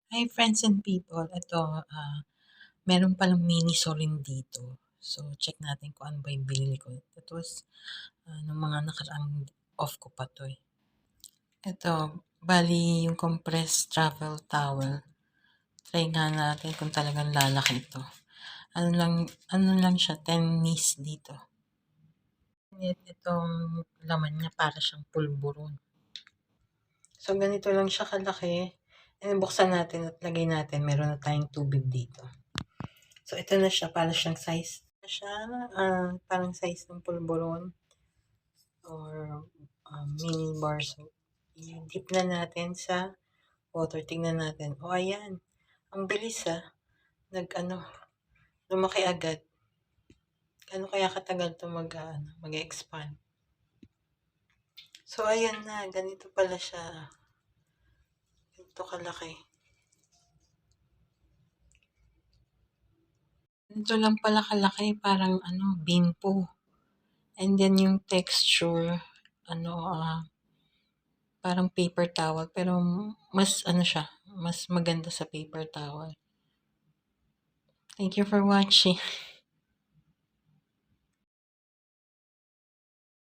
Hi friends and people, ito, meron palang Miniso rin dito. So, check natin kung ano ba yung binili ko. Ito was, nung mga nakaraang off ko pa to eh. Ito, bali yung compressed travel towel. Try nga natin kung talagang lalaki ito. Ano lang siya, 10 knees dito. Itong laman niya para siyang pulburon. So, ganito lang siya kalaki. And buksan natin at lagay natin, meron na tayong tubig dito. So, ito na siya, para siyang size. Siya, parang size ng pulburon or mini bar soap. I-dip na natin sa water. Tingnan natin. O, ayan. Ang bilis lumaki agad. Ano kaya katagal ito mag-expand? So, ayan na. Ganito pala siya. Ganito kalaki. Ganito lang pala kalaki. Parang bimpo. And then yung texture, parang paper towel. Pero mas siya, mas maganda sa paper towel. Thank you for watching.